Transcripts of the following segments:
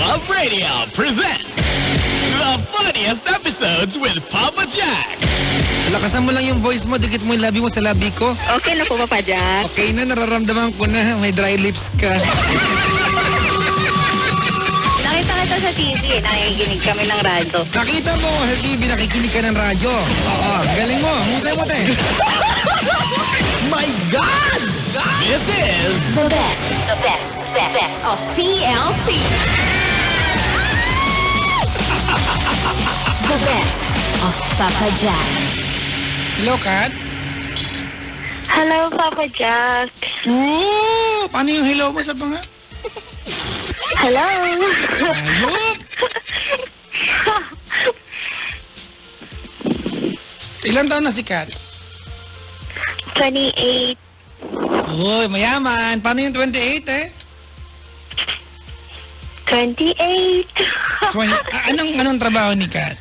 Love Radio presents the funniest episodes with Papa Jack. Lakasan mo lang yung voice mo, dikit mo yung labi mo sa labi ko. Okay na po, Papa Jack. Okay na, nararamdaman ko na may dry lips ka. Nakita kita sa TV, nakikinig kami ng radyo. Nakita mo sa TV, nakikinig ka ng radyo. Oo, galing mo, husay mo tayo. My God! This is The best of CLC. The best of Papa Jack. Hello, Kat? Hello, Papa Jack. Oo, paano yung hello mo sa panga? Hello. Ayop! Ilan taon na si Kat? 28. Uy, mayaman. Paano yung 28 eh? 28. Anong trabaho ni Kat?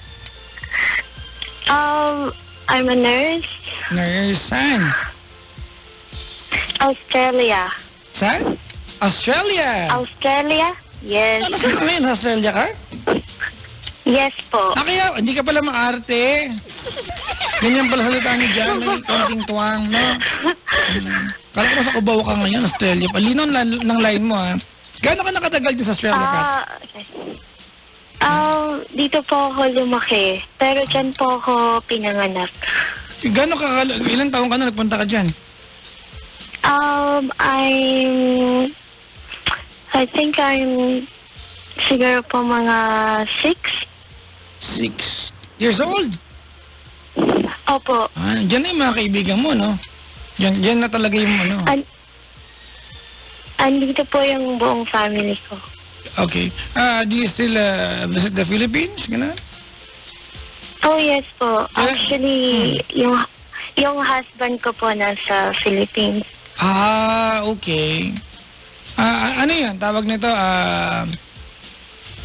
I'm a nurse. Nurse, saan? Australia. Saan? Australia. Australia? Yes. Ano ka ngayon? Australia ka? Yes po. Kaya, hindi ka pala maarte. Ganyan pala salita niyo dyan. May konting tuwang, no? Kala ko sa Cubao ka ngayon, Australia. Palino ng line mo, ha? Gano'n ka nakatagal din sa Australia, Kat? Dito po ako lumaki. Pero dyan po ako pinanganak. Gano'n ka, ilang taon ka na nagpunta ka dyan? I think I'm siguro po mga 6. 6 years old? Opo. Dyan na yung mga kaibigan mo, no? Dyan na talaga yung ano. Andito po yung buong family ko. Okay. Do you still visit the Philippines? Gano'n? Oh, yes po. Actually, yung husband ko po nasa Philippines. Okay. Ano yan? Tawag nito,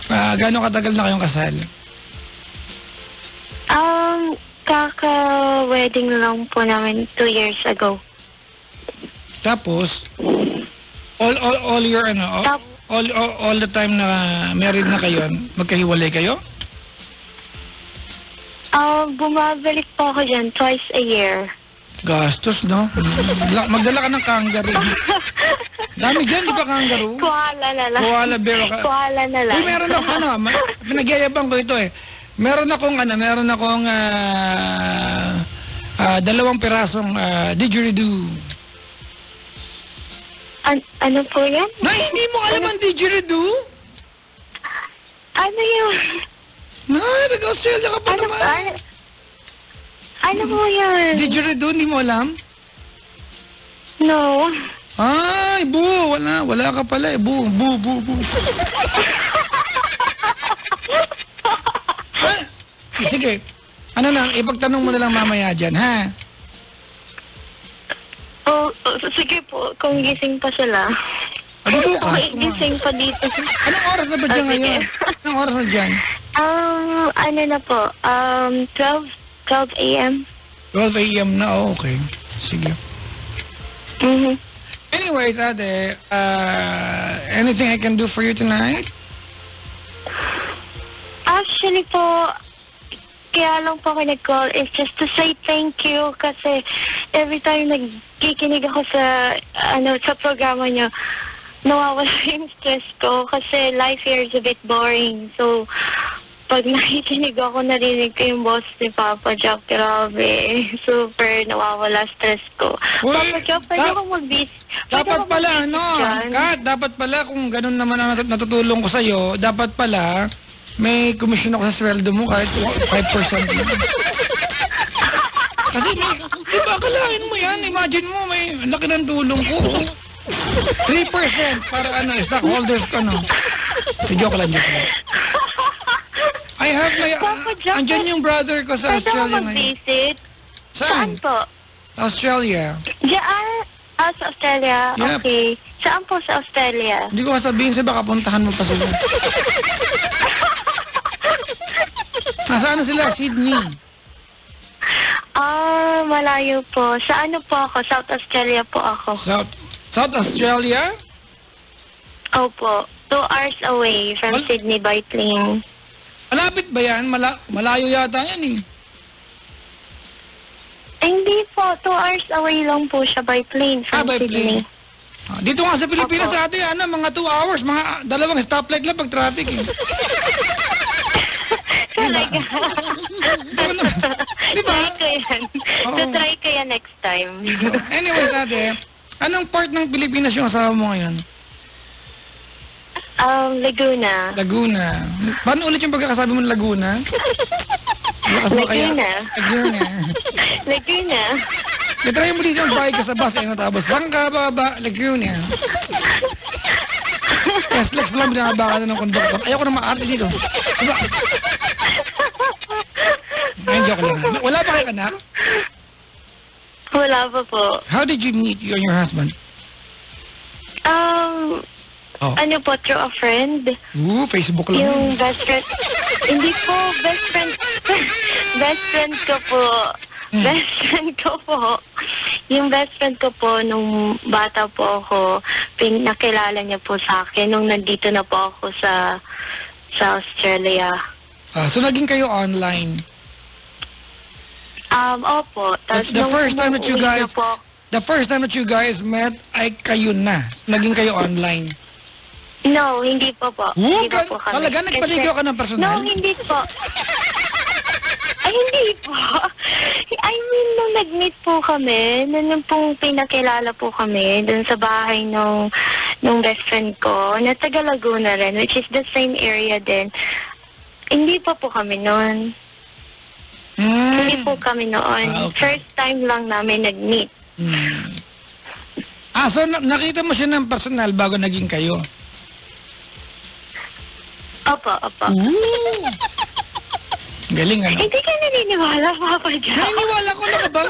gano'ng katagal na kayong kasal? Kaka-wedding lang po namin 2 years ago. Tapos, all your all the time na married na kayo, magkahiwalay kayo? Bumabalik po ako dyan twice a year. Gastos, no? Magdala ka ng kangaroo. Dami dyan, di ba kangaroo? Koala na lang. Koala bear ka. Koala na lang. Uy, meron ako, pinagyayabang ko ito eh. Meron akong 2 pirasong didgeridoo. Ano po yan? Hindi mo alam ang didgeridoo? Ano yun? Nag-Australia ka pa naman. Ano po yan? Didgeridoo, hindi mo alam? No. Ay, wala ka pala eh. Bu. Sige, ano lang, ipagtanong mo na lang mamaya dyan, ha? Sige po, kung gising pa sila. Bukas. Gising pa dito. Anong oras na ba dyan ngayon? Anong oras na dyan? Ano na po, 12 a.m. 12 a.m. na, okay. Sige. Anyways, ate, anything I can do for you tonight? Actually po, kaya lang po ako nag-call is just to say thank you kasi every time nagkikinig ako sa programa niyo, nawawala yung stress ko kasi life here is a bit boring. So, pag nakikinig ako, narinig ko yung boss ni Papa Jack, grabe, super nawawala stress ko. Papa Jack, pwede akong mag-bis. Dapat pala, Kat, dapat pala kung ganun naman ang natutulong ko sa'yo, dapat pala may commission ako sa sweldo mo kahit 5% lang. Kasi diba, akalain mo yan, imagine mo, may laki ng tulong ko. 3% para stockholders ko, no? Joke lang. I have my... Andyan yung brother ko sa Australia ngayon. Pwede ako mag-visit? Saan po? Australia. Sa Australia? Yep. Okay. Saan po sa Australia? Hindi ko sabihin sa'yo, baka puntahan mo pa sila. Nasaan sila? Sydney. Malayo po. Sa ano po ako? South Australia po ako. South Australia? Opo. 2 hours away from Sydney by plane. Malapit ba yan? Malayo yata yan eh. Hindi po, 2 hours away lang po siya by plane from by Sydney. plane. Dito nga sa Pilipinas Opo. ate, mga 2 hours, mga 2 stoplight lang pag traffic eh. Talaga. Diba? Try ko yan. Oo. So, try ko yan next time. Anyways ate, anong part ng Pilipinas yung asawa mo ngayon? Laguna. Laguna. Paano ulit yung pagkakasabi mo ng Laguna? Laguna. Laguna. Laguna. Try mo dito yung bahay ka sa bus, tapos bangka, baba, Laguna. Flex lang, binabaka na ng konduktor. Ayoko na maarte dito. Diba? Ayun, joke lang. Wala pa kayo anak? Wala pa po. How did you meet you and your husband? Ano po, through a friend. Facebook lang. Yung best friend. Hindi po, best friend. Best friend ko po. Best friend ko po. Yung best friend ko po, nung bata po ako, nakilala niya po sa akin nung nandito na po ako sa Australia. So, naging kayo online? Opo. That's the first time that you guys met ay kayo na. Naging kayo online. No, hindi po po. Hindi po kami. Talaga, nagpaligaw ka ng personal? No, hindi po. Ay, hindi po. I mean, nung nag-meet po kami, nung pong pinakilala po kami dun sa bahay nung best friend ko, na taga Laguna rin, which is the same area din. Hindi po kami noon. Hindi po kami noon. Okay. First time lang namin nag-meet. So nakita mo siya ng personal bago naging kayo? Opo. Galing ano? Hindi ka naniniwala, Papa Jack. Naniniwala ko na ba?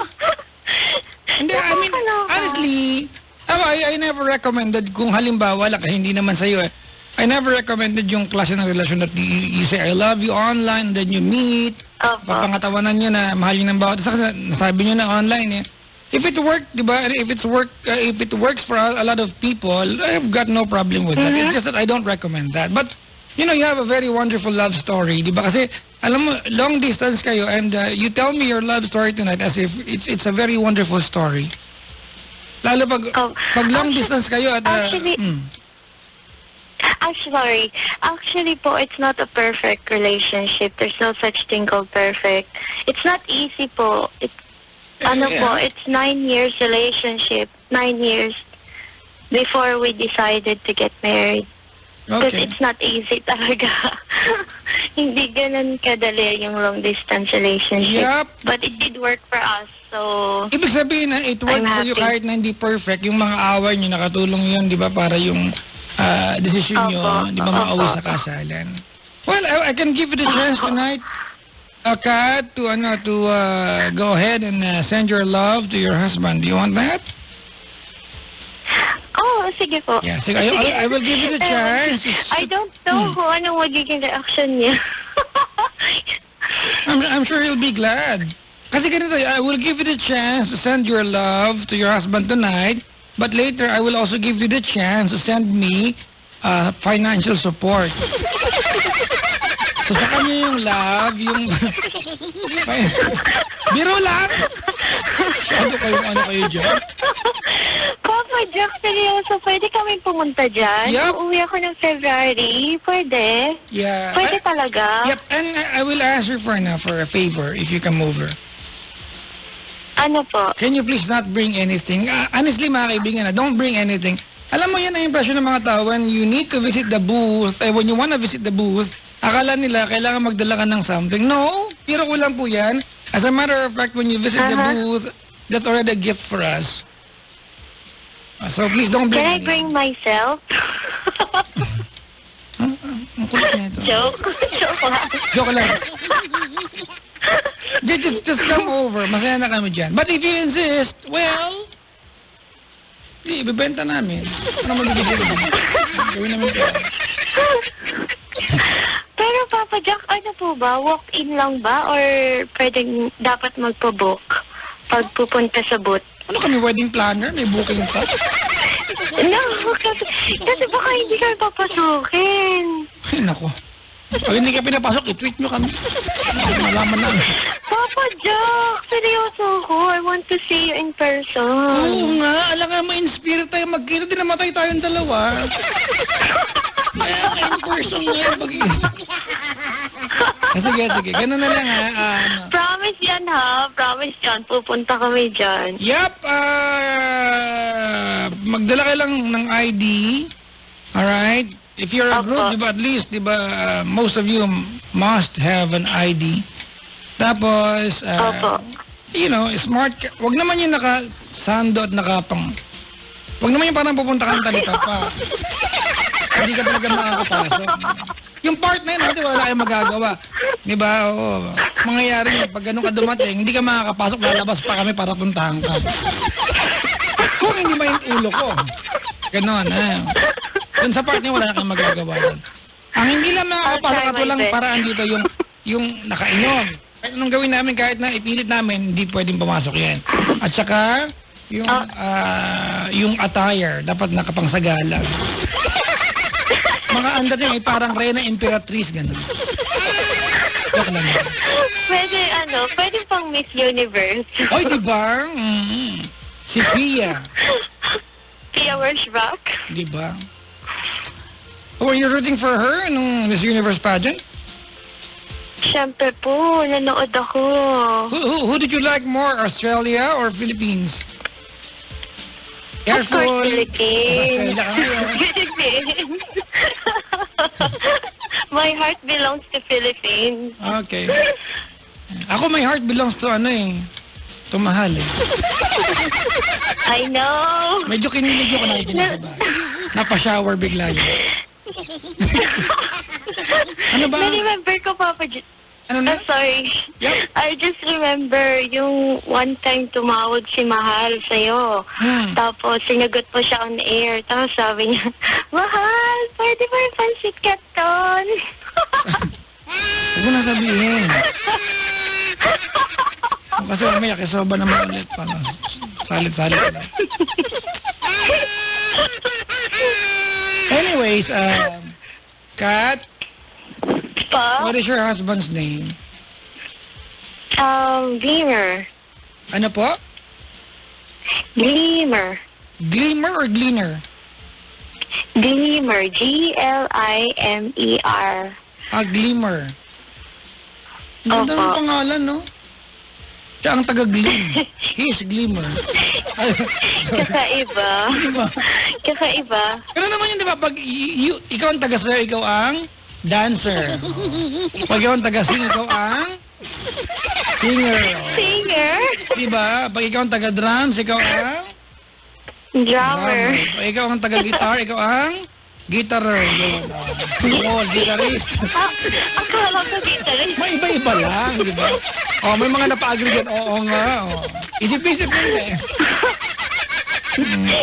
Hindi, I mean, honestly, I never recommended kung halimbawa, hindi naman sa'yo eh. I never recommended yung klase ng relasyon that you say, I love you online, then you meet, papangatawanan nyo na mahal nyo ng bawat isa, nasabi nyo na online eh. If it worked, diba, if it works for a lot of people, I've got no problem with that. It's just that I don't recommend that. But, you know, you have a very wonderful love story, di ba? Kasi, alam mo, long distance kayo and you tell me your love story tonight as if it's a very wonderful story. Lalo pag long distance kayo at... Sorry. Actually po, it's not a perfect relationship. There's no such thing called perfect. It's not easy po. It's 9 years relationship. 9 years before we decided to get married. Because it's not easy talaga. Hindi ganun kadali yung long distance relationship. Yep. But it did work for us. So, ibig sabihin na it worked for you kahit na hindi perfect. Yung mga away nyo, nakatulong yun, di ba? Para yung decision nyo, di ba, mauwi sa kasalan. Well, I can give you the chance tonight, Kat, to go ahead and send your love to your husband. Do you want that? sige po. Yeah, sige. I will give you the chance. I don't know kung anong magiging reaction niya. I'm sure he'll be glad. Kasi ganito, I will give you the chance to send your love to your husband tonight, but later I will also give you the chance to send me financial support. So sa kanya yung love, yung... Biro lang! Ano kayo dyan? Papa Jack, seryoso, pwede kami pumunta dyan? Yep. Uuwi ako ng February. Pwede? Yeah. Pwede talaga? Yep, and I will ask you for a favor if you come over. Ano po? Can you please not bring anything? Honestly, mga kaibigan, don't bring anything. Alam mo, yan ang impression ng mga tao. When you need to visit the booth, when you want to visit the booth, akala nila kailangan magdala ka ng something. No, piro ko lang po yan. As a matter of fact, when you visit the booth, that's already a gift for us. So please don't bring Can I bring myself? Ang kulit na ito. Joke. Joke lang. Just come over. Masaya na kami dyan. But if you insist, well, ibibenta namin. Ano magbibigay namin? Gawin namin ito. Pero Papa Jack, ano po ba? Walk-in lang ba? Or pwedeng dapat magpa-book pag pupunta sa booth? Ano kami, wedding planner? May booking pa? No, kasi Kasi baka hindi kayo papasukin. Ay, nako. Pag hindi ka pinapasok, i-tweet nyo kami. Malaman na. Papa Jack, seryoso ko. I want to see you in person. Oo nga, alam nga, ma-inspire tayo. Magkita din namatay tayong dalawa. In person nga. Sige. Ganun na lang ha. Promise yan ha. Promise yan. Pupunta kami dyan. Yup. Magdala ka lang ng ID. Alright? If you're a group, diba, at least, diba, most of you must have an ID. Tapos, you know, smart, wag naman yung naka-sando at nakapang. Wag naman yung parang pupunta kang talita pa. Hindi ka talaga makakapasok. Yung part na yun, wala kayong magagawa. Diba, oo. Mangyayari yun, pag ganun ka dumating, hindi ka makakapasok, lalabas pa kami para puntahan ka. Kung hindi ba yung ulo ko. Ganon, ha. Dun sa part niya, wala na kang magagawa doon. Ang hindi lang makakapasok at walang paraan dito yung nakainom. Kahit anong gawin namin, kahit na ipilit namin, hindi pwedeng pumasok yan. At saka, yung attire, dapat nakapangsagala. Mga anda din, parang Reyna Imperatrice, gano'n. Joke lang yan. Pwede pang Miss Universe. Oy, diba? Si Pia. Pia Wershbach. Diba? Were you rooting for her nung Miss Universe pageant? Siyempre po, nanood ako. Who did you like more, Australia or Philippines? Of course, Philippines. Philippines. My heart belongs to Philippines. Okay. Ako, my heart belongs to to Mahal eh. I know. Medyo kinilig ko na itinasa ba? Napa-shower bigla yun. Ano ba? Na-remember ko, Papa J. Ano na? Sorry. Yep. I just remember yung one time tumawag si Mahal sa'yo. Tapos sinagot po siya on air. Tapos sabi niya, Mahal, pwede ba yung pansit canton? Huwag mo na sabihin. Kasi may yakisoba naman ulit. Salit-salit na. Anyways, Kat, what is your husband's name? Gleamer. Ano po? Gleamer. Gleamer or Gleaner? Gleamer. G-L-I-M-E-R. Gleamer. Ganda ng pangalan, no? Siya ang taga-gleam. He's Gleamer. Kakaiba. Diba? Kakaiba. Pero naman yun, di ba? Pag ikaw ang taga-sir, ikaw ang dancer. Pag ikaw ang taga-sing, ikaw ang singer. Singer? Diba? Pag ikaw ang taga-drums, ikaw ang drummer. Pag ikaw ang taga-guitar, ikaw ang guitarer. Oo, guitarist. Akala ko guitarist. May iba-iba lang, di ba? May mga napa-agree dyan. Oo nga. Isip-isip yun eh.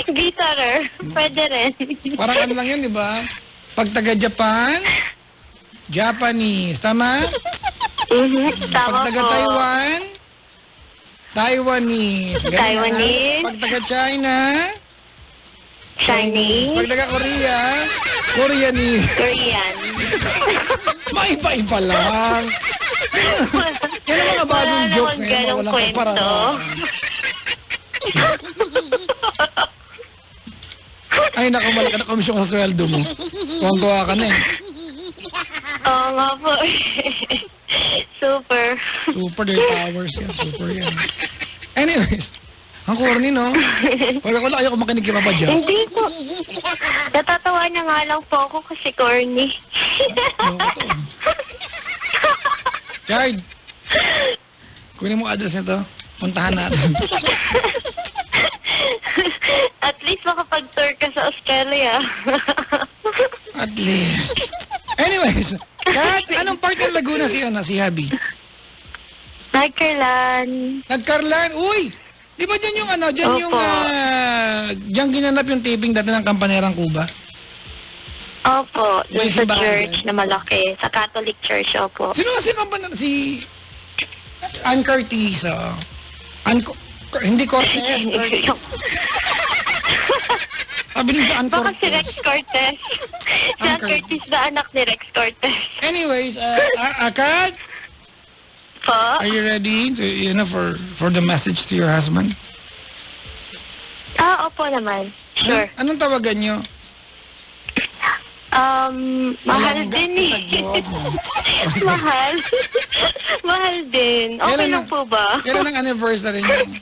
Guitarer. Pwede rin. Parang ano lang yun, di ba? Pag taga-Japan, Japanese. Tama? Tama pag taga-Taiwan, Taiwanese. Taiwanese. Pag taga-China, Chinese. Pag taga-Korea, Koreanese. Korean. May iba-iba lang. Yan ang mga bagong joke na yun. Walang kwento. Ay, naku, malaki na komisyon sa sweldo mo. Tuwang-tuwa ka na eh. Oo nga po. Super. Super, their powers yan. Super yan. Anyways, ang corny, no? Pag ako lang ayaw makinig kay Papa Jack. Hindi po. Natatawa na nga lang po ako kasi corny. Chard, kunin mo address nito. Puntahan natin. At least makapag-tour ka sa Australia. At least. Anyways, Kat, anong part ng Laguna si Habi? Nagkarlan. Nagkarlan? Uy! Di ba dyan yung dyan ginanap yung taping dati ng Kampanerang Cuba? Opo, May dun sa simbahan church dyan? na malaki. Sa Catholic Church, opo. Sino kasi si Ann Curtis, hindi Cortez. Sabi ni Ann Baka si Cortez. Rex Cortez. Si Ann Ann Curtis na anak ni Rex Cortez. Anyways, Kat, Po? are you ready to, for the message to your husband? Opo naman. Sure. Anong tawagan nyo? Mahal Malangga din sa job mo. Mahal. Mahal din. Okay Kailan lang po ba? Kailan ang anniversary nyo?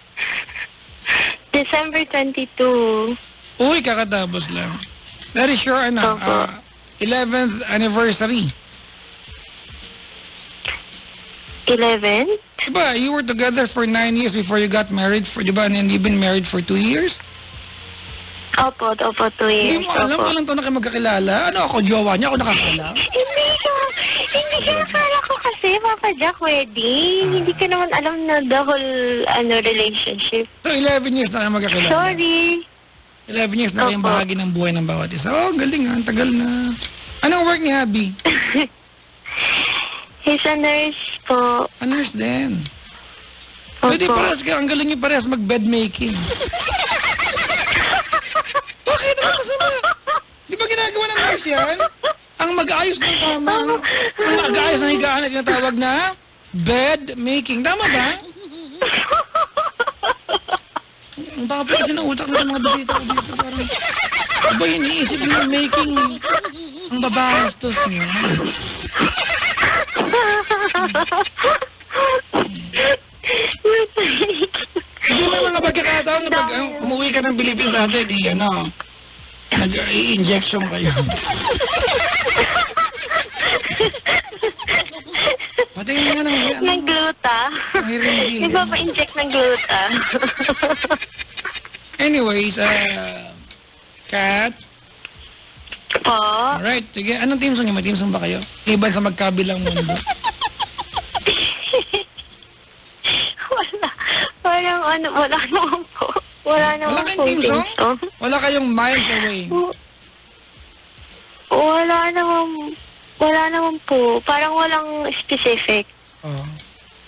December 22. Uy, kakatapos lang. Very sure, Opo. 11th anniversary. 11? Diba, you were together for 9 years before you got married, diba, and then you've been married for 2 years? Opo, 2 years. Hindi mo alam, Opo. walang taon na kayo magkakilala. Ano ako, jowa niya? Ako nakakala? Hindi ka akala ko kasi, Papa Jack, wedding. Hindi ka naman alam na the whole, relationship. So, 11 years na kayo magkakilala. Sorry. 11 years na kayong Opo. bahagi ng buhay ng bawat isa. Oh, galing ha, ang tagal na. Anong work ni Abby? He's a nurse po. A nurse din. Pwede Opo. parehas kayo, ang galing niyo parehas mag-bed making. Bakit? Ano kasama? Di ba ginagawa ng nurse yan? Ang mag-aayos ng kama, ang mag-aayos ng higaan na tinatawag na bed making. Tama ba? Ang baka pa kasi ng utak ng mga bisita ko dito. Parang, aba iniisip niyo making ang babastos niyo. Hindi may mga pagkakataon na pag umuwi ka ng Pilipinas dati, di nag-i-injection kayo. Pati yung ng gluta. Ipapa-inject ng gluta. Anyways, Kat. Po? Alright, sige. Anong team song niyo? May team song ba kayo? Iban sa magkabilang mundo. Wala naman po. Wala naman kayong po team team song? song. Wala kayong miles away. Wala naman po. Parang walang specific. Oh.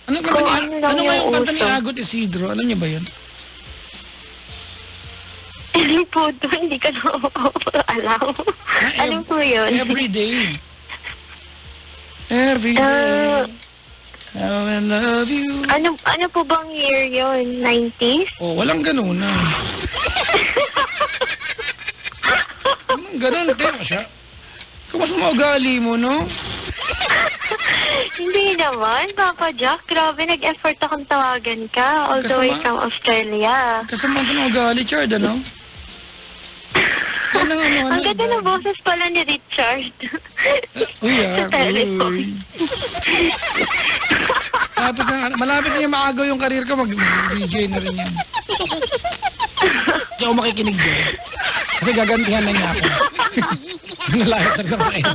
Ano Kung ano lang nga yung yung kanta ni uso. Agot Isidro? Alam niyo ba yun? Alam po doon, hindi ka na alam. Alam po yun. Every day. Every day. How I love you. Ano po bang year yun? 90s? Oh, walang ganun na. Anong ganun? Teka siya. Kamas mo ugali mo, no? Hindi naman, Papa Jack. Grabe, nag-effort akong tawagan ka all the way from Australia. Kasama sa mga ugali, Chard, ano? Ang ganda ng boses pala ni Richard. Uy, Sa telephone. uy. Tapos malapit na yung maagaw yung karir ko, mag-DJ na rin yan. Hindi ako makikinig dyan. Kasi gagantihan na niya ako. Nalayas na ako kayo.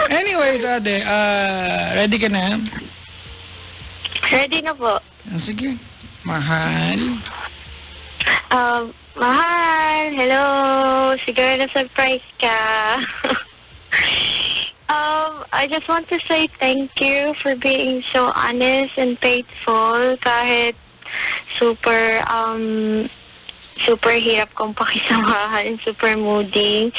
Anyways, Ade, ready ka na? Ready na po. Sige. Mahal. Mahal, hello. Siguro na-surprise ka. I just want to say thank you for being so honest and faithful kahit super hirap kong pakisamahan, super moody.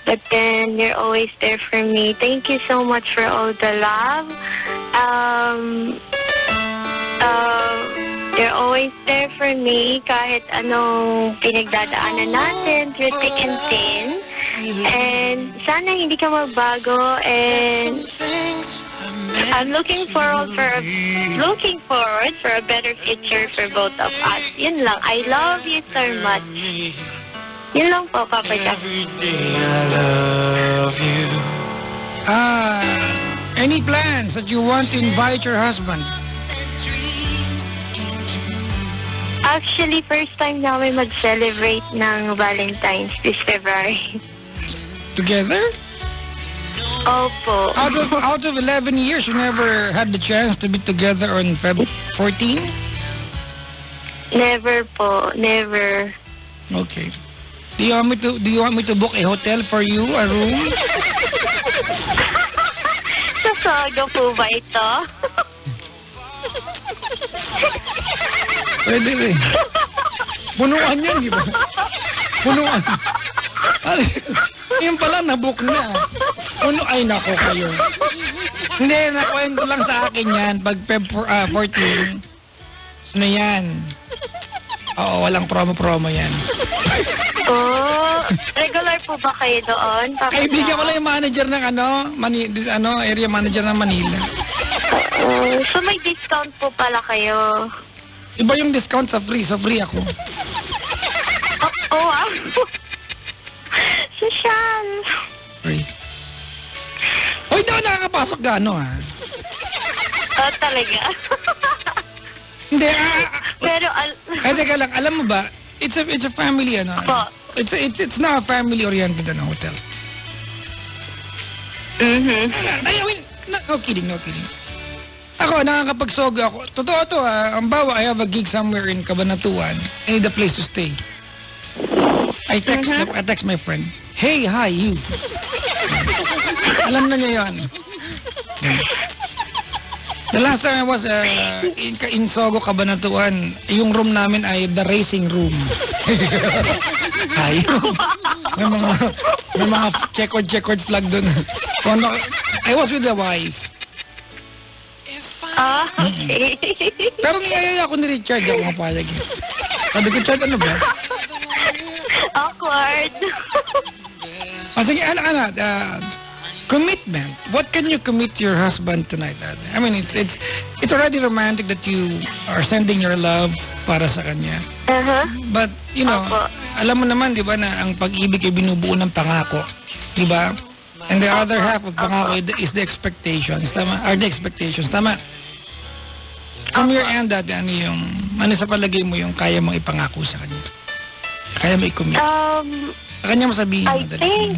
But then, you're always there for me. Thank you so much for all the love. You're always there for me kahit anong pinagdadaanan natin through thick and thin. And sana hindi ka magbago, and I'm looking forward for a better future for both of us. Yun lang. I love you so much. Yun lang po, Papa Jack. Any plans that you want to invite your husband? Actually, first time namin mag-celebrate ng Valentine's this February. Together? Opo. Out of 11 years, you never had the chance to be together on Feb 14? Never po. Never. Okay. Do you want me to book a hotel for you, a room? Sa Saga po ba ito? Pwede rin. Punuan yan, di ba? Punuan. Yung pala, nabook na. Puno, ay nako kayo. Hindi, nakwento lang sa akin yan. Pag Feb 14, ano yan? Oo, walang promo-promo yan. Oh, regular po ba kayo doon? Kaibigan ko lang yung manager ng area manager ng Manila. So may discount po pala kayo. Iba yung discount sa free ako. Oh, wow. Social. Free. Hoy, daw nakakapasok gaano Oh, talaga. Hindi, Pero, teka lang, alam mo ba, it's a family, Opo. It's not a family-oriented, hotel. Mhm. I mean, no kidding. Ako, nakakapagsogo ako. Totoo to, ang bawa, I have a gig somewhere in Cabanatuan. I need a place to stay. I text my friend, hey, hi, you. Alam na niya yun. The last time I was in Sogo, Cabanatuan, yung room namin ay the racing room. Ay, may mga checkered flag dun. I was with the wife. Ah, okay. Pero niyayaya ako ni Richard, ako mapayag. Sabi ko, Richard, ano ba? Awkward. Sige, commitment. What can you commit to your husband tonight? I mean, it's already romantic that you are sending your love para sa kanya. But, Opo. alam mo naman, di ba, na ang pag-ibig ay binubuo ng pangako. Di ba? And the other half of pangako is the expectations. Tama? Are the expectations. Tama? From your end, ano sa palagay mo yung kaya mong ipangako sa kanya? Kaya mo i-commit? Sa kanya mo sabihin mo,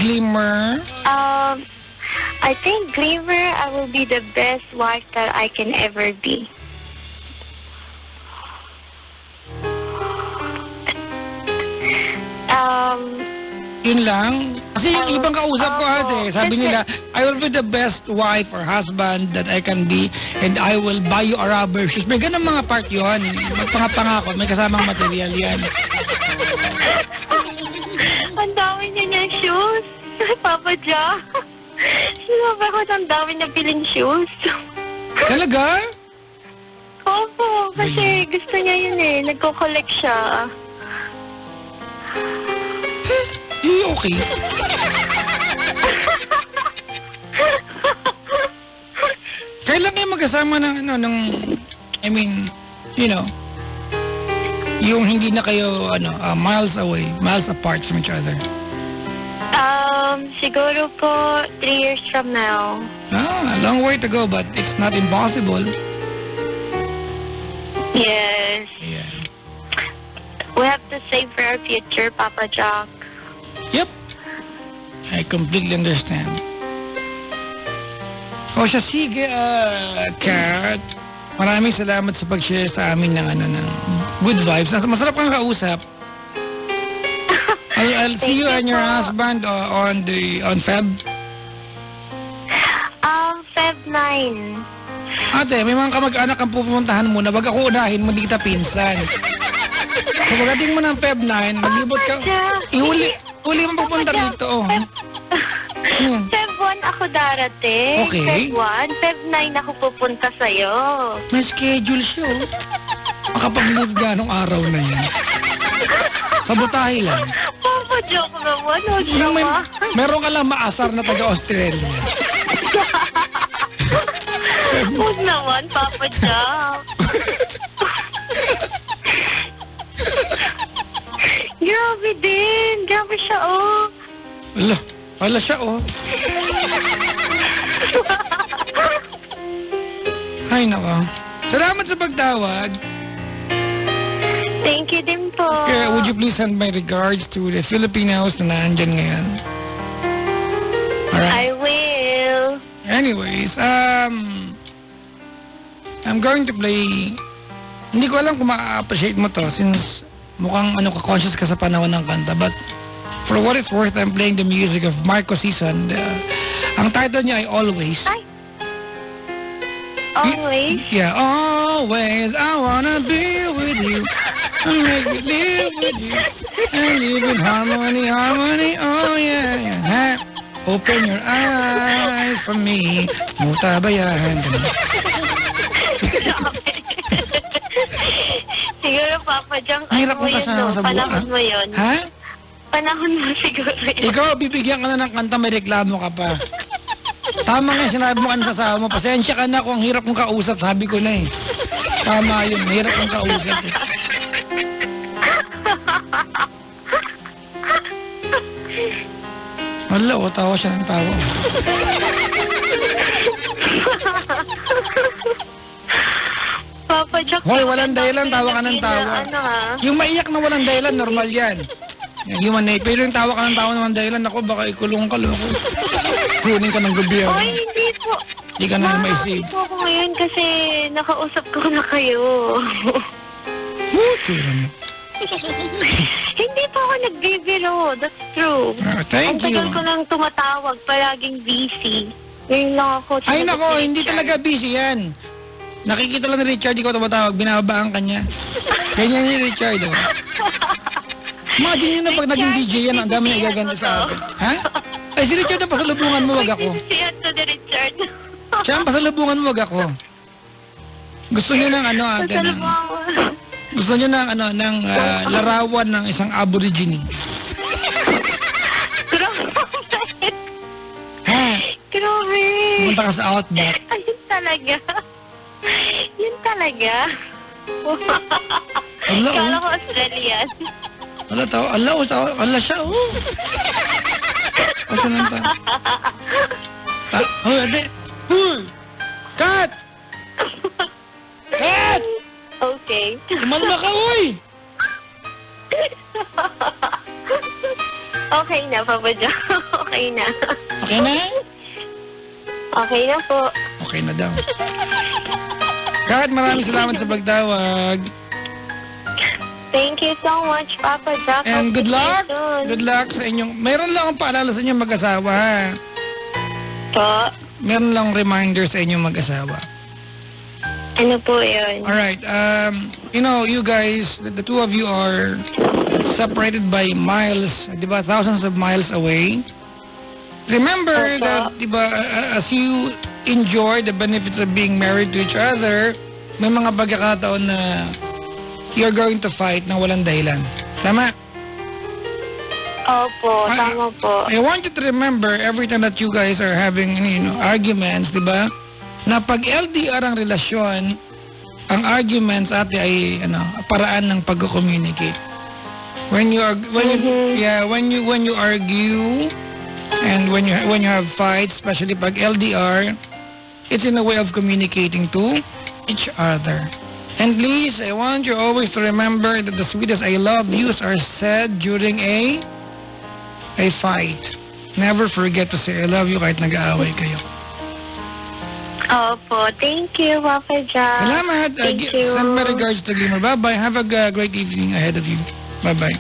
Glimmer. I think Glimmer, I will be the best wife that I can ever be. Yun lang. Kasi yung ibang kausap ko sabi nila, I will be the best wife or husband that I can be and I will buy you a rubber shoes. May ganun mga part yun. Magpangapangako, may kasamang material yan. Ang dami niya niyang shoes. Papa Ja. Sinabi ko, ang dami niya piling shoes. Talaga? Opo, kasi gusto niya yun Nagko-collect siya. Okay. Kailan kayo magkasama ng I mean, yung hindi na kayo miles apart from each other? Siguro po 3 years from now. A long way to go, but it's not impossible. Yes. Yeah. We have to save for our future, Papa Jack. Yep. I completely understand. O siya, sige, Kat. Maraming salamat sa pag-share sa amin ng good vibes. Masarap kang kausap. I'll see you and your husband on Feb. Feb 9. Ate, may mga kamag-anak ang pupuntahan muna. Wag ako unahin mo, di kita pinsan. So, pagdating mo ng Feb 9, maglibot ka. Uli mo pupunta rito. Feb 1 ako darating. Okay. Feb 1. Feb 9 ako pupunta sa'yo. May schedule siya. Makapag-live ganong araw na yan. Sabotahe lang. Papa joke naman. Huwag naman. Meron ka lang maasar na taga-Australia. Huwag naman, Papa Jack. Grabe din. Grabe siya, Wala siya, Ay, nako. Salamat sa pagtawag. Thank you din po. Okay, would you please send my regards to the Filipinos na nandyan ngayon? Alright. I will. Anyways, I'm going to play. Hindi ko alam kung ma-appreciate mo to since mukhang conscious ka sa panahon ng kanta. But for what it's worth, I'm playing the music of Marco Sison. Ang title niya ay Always. Ay. Always? Yeah, always I wanna be with you. I'll make you live with you. And live in harmony, harmony, oh yeah, yeah. Open your eyes for me. Mutabayahan. Siguro, Papa John, Mahirap ano mo mong yun, kasama no? sa Panahon buwan. mo yun. Ha? Panahon mo siguro yun. Ikaw, bibigyan ka na ng kanta, may reklamo ka pa. Tama nga, sinabi mo ka sa asawa mo. Pasensya ka na kung ang hirap kong kausap, sabi ko na eh. Tama yun, mahirap kong kausap eh. Wala, tawa siya ng tawa. Papa Jack, Hoy, walang dahilan, tawa ka ng tawa. Ano ha? Yung maiyak na walang dahilan, normal yan. Human nature. Pero yung tawa ka ng tawa na walang dahilan, ako baka ikulong ka, loko. Kunin ka ng gobyerno. Hoy, hindi po. Hindi ka na maisip. Hindi po ako ngayon kasi nakausap ko na kayo. Tira mo. Hindi po ako nagbibiro. That's true. Thank Ang you. tagal ko nang tumatawag, palaging busy. Ngayon lang ako. Ay sumagot nako, ni hindi Richard. talaga busy yan. Nakikita lang ni Richard, ikaw tumatawag, binabaan ka niya. Ganyan ni Richard, oh. Imagine nyo na pag naging DJ yan, ang dami na igaganda sa akin. Ha? Ay, si Richard na pasalubungan mo, wag ako. Siya to ni Richard. Siya ang pasalubungan mo, wag ako. Gusto niyo ng ano, gusto niyo ng ano, ng larawan ng isang aborigine. Grabe. Ha? Grabe. Pumunta ka sa Outback. Ayun talaga. Yun talaga. Ala, Kala oh. ko Australian. Ala, tao. Ala siya, oh. Asa nang ta? Oh, ade. Cut! Cut! Okay. Kumalma ka, uy! Okay na, Papa John. Okay na. Okay na? Okay na po. Okay na daw. Kat, maraming salamat sa pagtawag. Thank you so much, Papa Jack. And good luck. See you soon. Good luck sa inyong... Mayroon lang akong paalala sa inyong mag-asawa, ha? Po? Meron lang reminder sa inyong mag-asawa. Ano po yun? Alright, you know, you guys, the two of you are separated by miles, di ba, thousands of miles away. Remember Opo. that, di ba, as you enjoy the benefits of being married to each other, may mga pagkakataon na you're going to fight na walang dahilan. Tama? Opo, tama po. I want you to remember every time that you guys are having, you know, arguments, di ba? Na pag LDR ang relasyon, ang arguments ate ay paraan ng pag-communicate. When you argue and when you have fights, especially pag LDR, it's in a way of communicating to each other. And please, I want you always to remember that the sweetest I love yous are said during a fight. Never forget to say I love you kahit nag-aaway kayo. Opo, thank you, Papa Jack. Salamat. Thank you. Send my regards to Glimmer. Bye-bye. Have a great evening ahead of you. Bye-bye.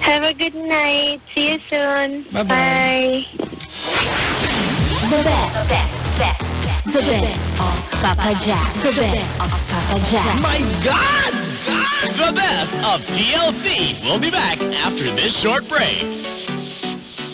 Have a good night. See you soon. Bye-bye. Bye. The best of Papa Jack. The best of Papa Jack. My God! The best of TLC will be back after this short break.